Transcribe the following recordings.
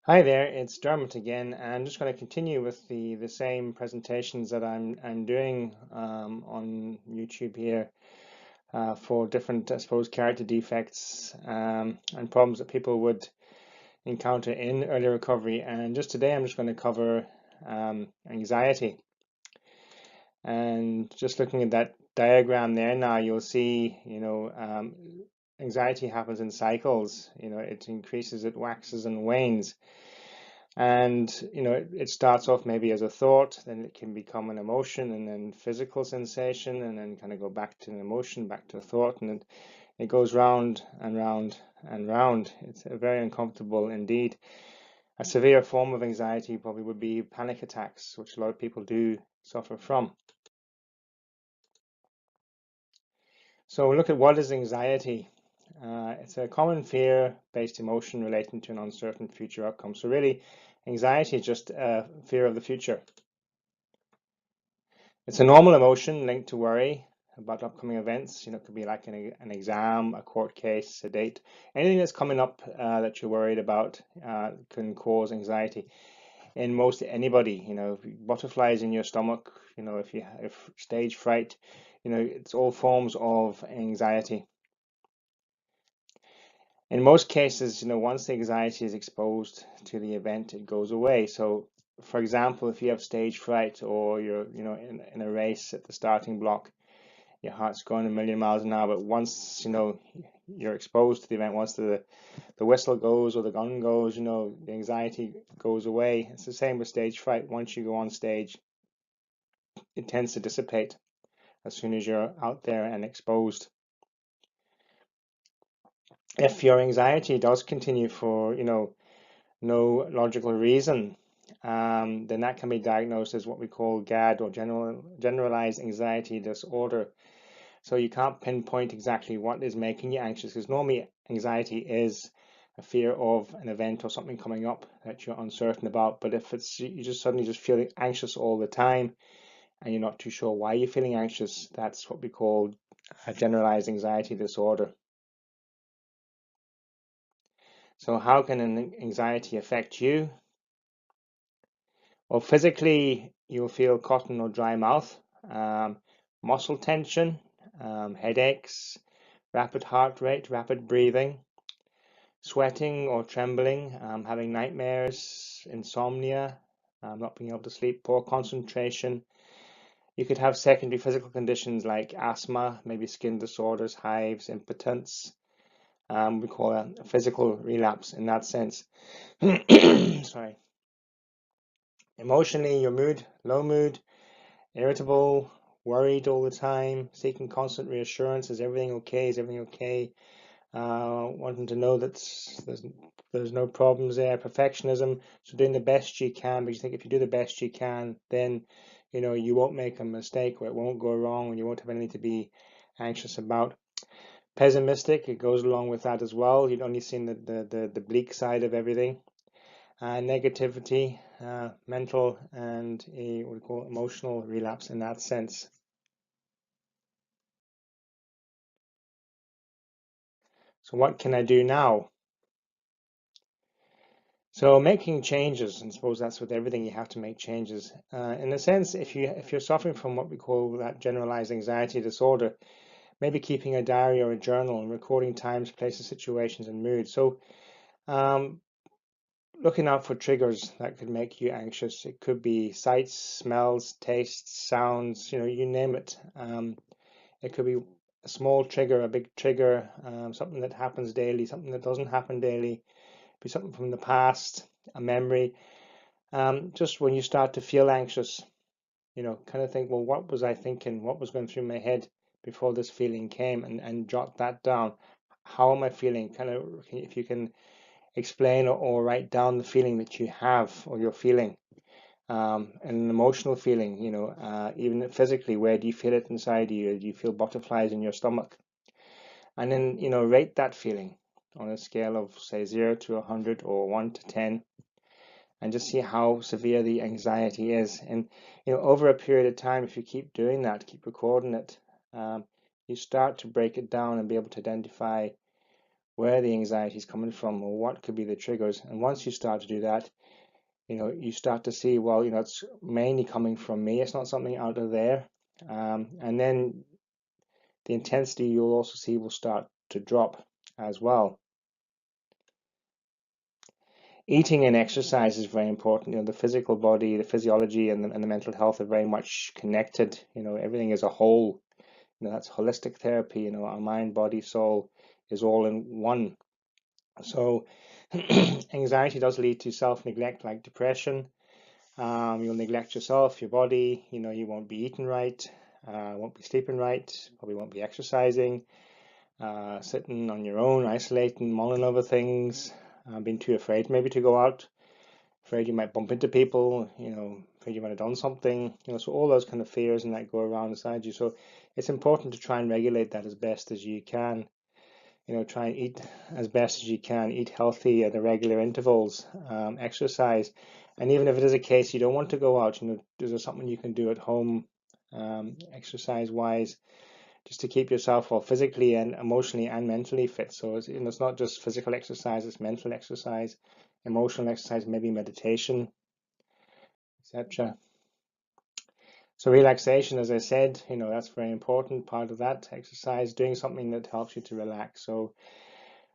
Hi there, it's Dermot again, and I'm just going to continue with the same presentations that I'm doing on YouTube here for different, I suppose, character defects and problems that people would encounter in early recovery. And just today, I'm just going to cover anxiety. And just looking at that diagram there now, you'll see, anxiety happens in cycles. It increases, it waxes and wanes. And it starts off maybe as a thought, then it can become an emotion, and then physical sensation, and then kind of go back to an emotion, back to a thought, and it goes round and round and round. It's very uncomfortable indeed. A severe form of anxiety probably would be panic attacks, which a lot of people do suffer from. So look at what is anxiety. It's a common fear-based emotion relating to an uncertain future outcome. So really, anxiety is just a fear of the future. It's a normal emotion linked to worry about upcoming events. It could be like an exam, a court case, a date, anything that's coming up that you're worried about can cause anxiety in most anybody. Butterflies in your stomach, if you have stage fright, it's all forms of anxiety. In most cases, once the anxiety is exposed to the event, it goes away. So, for example, if you have stage fright or you're, in a race at the starting block, your heart's going a million miles an hour, but once, you're exposed to the event, once the whistle goes or the gun goes, the anxiety goes away. It's the same with stage fright. Once you go on stage, it tends to dissipate as soon as you're out there and exposed. If your anxiety does continue for, no logical reason, then that can be diagnosed as what we call GAD, or generalized anxiety disorder. So you can't pinpoint exactly what is making you anxious, because normally anxiety is a fear of an event or something coming up that you're uncertain about. But if it's you just suddenly just feeling anxious all the time and you're not too sure why you're feeling anxious, that's what we call a generalized anxiety disorder. So how can an anxiety affect you? Well, physically, you'll feel cotton or dry mouth, muscle tension, headaches, rapid heart rate, rapid breathing, sweating or trembling, having nightmares, insomnia, not being able to sleep, poor concentration. You could have secondary physical conditions like asthma, maybe skin disorders, hives, impotence. We call that a physical relapse in that sense. Sorry. Emotionally, your mood, low mood, irritable, worried all the time, seeking constant reassurance. Is everything okay? Is everything okay? Wanting to know that there's no problems there. Perfectionism, so doing the best you can, because you think if you do the best you can, then you won't make a mistake, or it won't go wrong, and you won't have anything to be anxious about. Pessimistic, it goes along with that as well. You've only seen the bleak side of everything. Negativity, mental and what we call emotional relapse in that sense. So what can I do now? So making changes, and I suppose that's with everything, you have to make changes. In a sense, if you're suffering from what we call that generalized anxiety disorder, maybe keeping a diary or a journal and recording times, places, situations, and moods. So um, looking out for triggers that could make you anxious. It could be sights, smells, tastes, sounds, you name it. It could be a small trigger, a big trigger, something that happens daily, something that doesn't happen daily. It could be something from the past, a memory. Just when you start to feel anxious, kind of think, well, what was I thinking? What was going through my head before this feeling came? And jot that down. How am I feeling? Kind of, if you can explain or write down the feeling that you have or you're feeling, and an emotional feeling, even physically, where do you feel it inside you? Do you feel butterflies in your stomach? And then, rate that feeling on a scale of, say, 0 to 100 or 1 to 10, and just see how severe the anxiety is. And over a period of time, if you keep doing that, keep recording it, you start to break it down and be able to identify where the anxiety is coming from or what could be the triggers. And once you start to do that, you start to see, well, it's mainly coming from me. It's not something out of there. And then the intensity you'll also see will start to drop as well. Eating and exercise is very important. The physical body, the physiology, and the mental health are very much connected. Everything is a whole. That's holistic therapy. Our mind, body, soul is all in one. So anxiety does lead to self-neglect, like depression. You'll neglect yourself, your body. You won't be eating right, won't be sleeping right, probably won't be exercising, sitting on your own, isolating, mulling over things, being too afraid maybe to go out, afraid you might bump into people, afraid you might have done something, so all those kind of fears and that go around inside you. So it's important to try and regulate that as best as you can. Try and eat as best as you can, eat healthy at irregular intervals, exercise. And even if it is a case you don't want to go out, is there something you can do at home, exercise-wise, just to keep yourself well physically and emotionally and mentally fit? So it's not just physical exercise, it's mental exercise, emotional exercise, maybe meditation, etc. So relaxation, as I said, that's very important part of that exercise, doing something that helps you to relax. So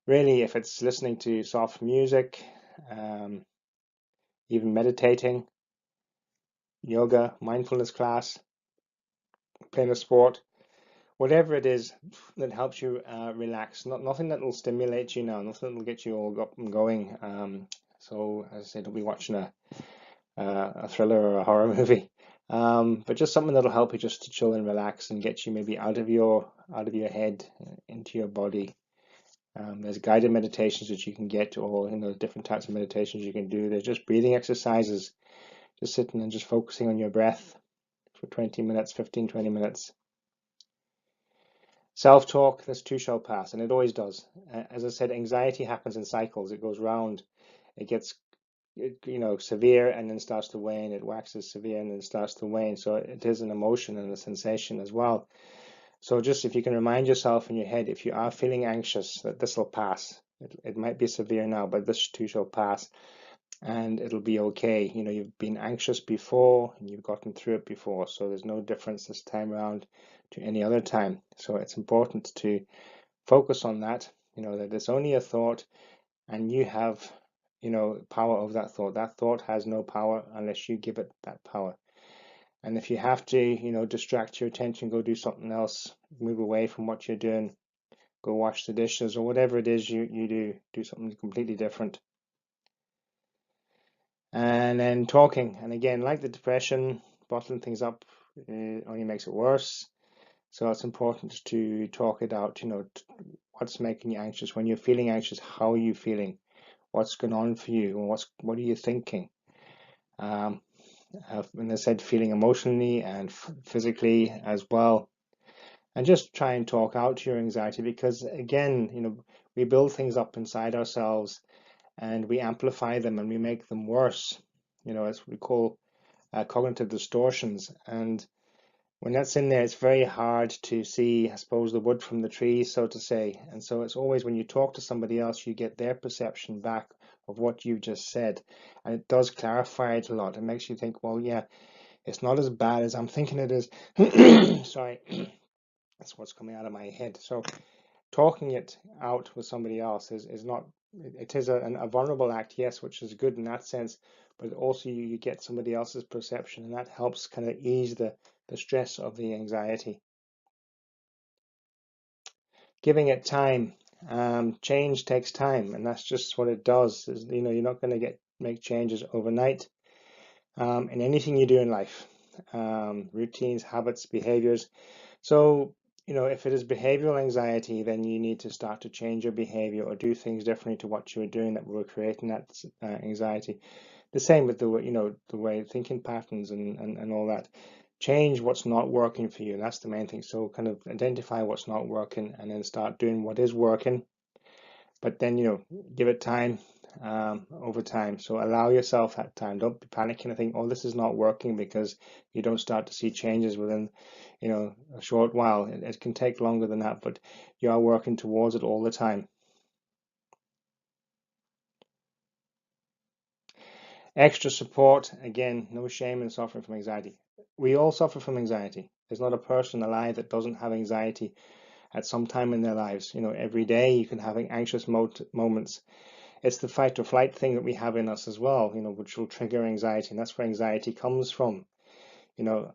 really, if it's listening to soft music, even meditating, yoga, mindfulness class, playing a sport, whatever it is that helps you relax, nothing that will stimulate you now, nothing that will get you all up and going. So as I said, don't be watching a thriller or a horror movie, but just something that'll help you just to chill and relax and get you maybe out of your head into your body. There's guided meditations that you can get, or different types of meditations you can do. There's just breathing exercises, just sitting and just focusing on your breath for 20 minutes, 15, 20 minutes. Self-talk, this too shall pass, and it always does. As I said, anxiety happens in cycles. It goes round. It gets severe and then starts to wane. It waxes severe and then starts to wane. So it is an emotion and a sensation as well. So just if you can remind yourself in your head, if you are feeling anxious, that this will pass. It might be severe now, but this too shall pass, and it'll be okay. You've been anxious before and you've gotten through it before, so there's no difference this time around to any other time. So it's important to focus on that, that it's only a thought, and you have, power over that thought. That thought has no power unless you give it that power. And if you have to, distract your attention, go do something else, move away from what you're doing, go wash the dishes or whatever it is you do something completely different. And then talking, and again, like the depression, bottling things up only makes it worse. So it's important to talk it out, what's making you anxious. When you're feeling anxious, how are you feeling? What's going on for you? What are you thinking? And I said, feeling emotionally and physically as well. And just try and talk out your anxiety, because again, we build things up inside ourselves and we amplify them and we make them worse, as we call cognitive distortions. And when that's in there, it's very hard to see, I suppose, the wood from the trees, so to say. And so it's always when you talk to somebody else, you get their perception back of what you just said. And it does clarify it a lot. It makes you think, well, yeah, it's not as bad as I'm thinking it is. Sorry, that's what's coming out of my head. So talking it out with somebody else is not, it is a vulnerable act, yes, which is good in that sense, but also you get somebody else's perception, and that helps kind of ease the stress of the anxiety. Giving it time. Change takes time, and that's just what it does. You're not going to make changes overnight in anything you do in life. Routines, habits, behaviors. So if it is behavioral anxiety, then you need to start to change your behavior or do things differently to what you were doing that were creating that anxiety. The same with the way thinking patterns and all that. Change what's not working for you. That's the main thing. So kind of identify what's not working and then start doing what is working. But then give it time over time. So allow yourself that time. Don't be panicking and think, oh, this is not working, because you don't start to see changes within a short while. It can take longer than that, but you are working towards it all the time. Extra support, again, no shame in suffering from anxiety. We all suffer from anxiety. There's not a person alive that doesn't have anxiety at some time in their lives. Every day you can have anxious moments. It's the fight or flight thing that we have in us as well, which will trigger anxiety, and that's where anxiety comes from.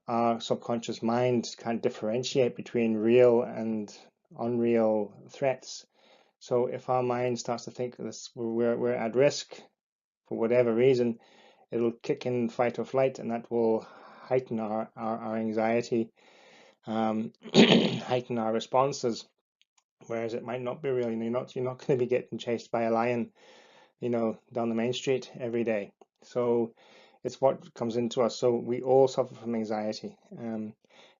Our subconscious mind can't differentiate between real and unreal threats. So if our mind starts to think this, we're at risk for whatever reason, it'll kick in fight or flight, and that will heighten our anxiety, heighten our responses. Whereas it might not be real. You're not going to be getting chased by a lion, down the main street every day. So it's what comes into us. So we all suffer from anxiety.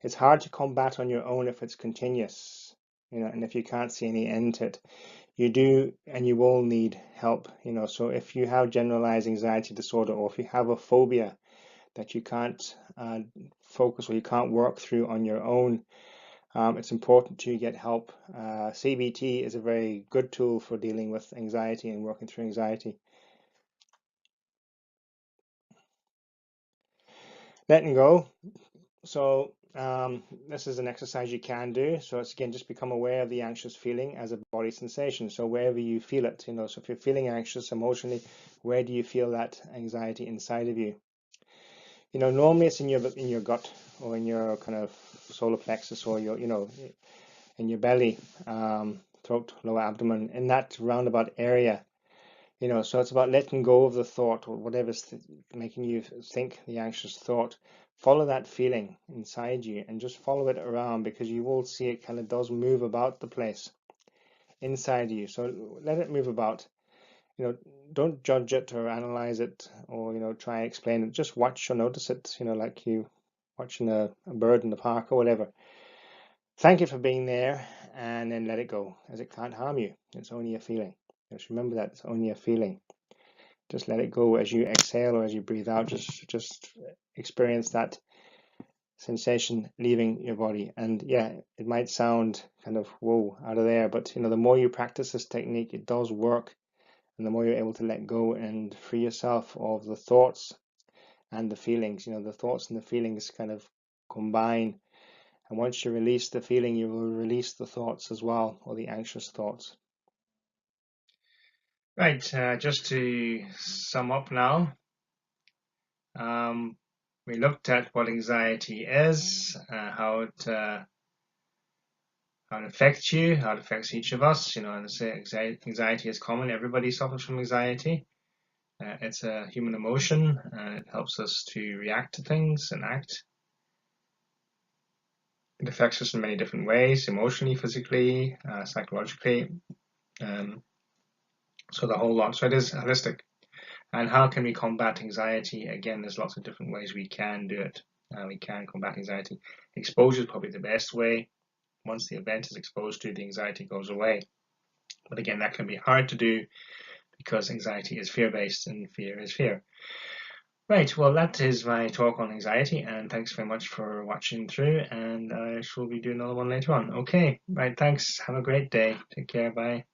It's hard to combat on your own if it's continuous, and if you can't see any end to it. You do and you will need help, So if you have generalized anxiety disorder, or if you have a phobia that you can't focus or you can't work through on your own, it's important to get help. CBT is a very good tool for dealing with anxiety and working through anxiety. Letting go. So this is an exercise you can do. So it's, again, just become aware of the anxious feeling as a body sensation. So wherever you feel it, so if you're feeling anxious emotionally, where do you feel that anxiety inside of you? Normally it's in your gut, or in your kind of solar plexus, or your, in your belly, throat, lower abdomen, in that roundabout area. So it's about letting go of the thought, or whatever's making you think the anxious thought. Follow that feeling inside you and just follow it around, because you will see it kind of does move about the place inside you. So let it move about. Don't judge it or analyze it, or try and explain it. Just watch or notice it, like you watching a bird in the park or whatever. Thank it for being there, and then let it go, as it can't harm you. It's only a feeling. Just remember that it's only a feeling. Just let it go as you exhale or as you breathe out. Just experience that sensation leaving your body. And yeah, it might sound kind of whoa out of there, but the more you practice this technique, it does work. And the more you're able to let go and free yourself of the thoughts and the feelings, the thoughts and the feelings kind of combine. And once you release the feeling, you will release the thoughts as well, or the anxious thoughts. Right, just to sum up now, we looked at what anxiety is, how it affects you, how it affects each of us. And I say anxiety is common. Everybody suffers from anxiety. It's a human emotion, and it helps us to react to things and act. It affects us in many different ways: emotionally, physically, psychologically. So the whole lot. So it is holistic. And how can we combat anxiety? Again, there's lots of different ways we can do it. We can combat anxiety. Exposure is probably the best way. Once the event is exposed to, the anxiety goes away. But again, that can be hard to do, because anxiety is fear-based and fear is fear. Right, well, that is my talk on anxiety, and thanks very much for watching through, and I shall be doing another one later on. Okay, right, thanks. Have a great day. Take care. Bye.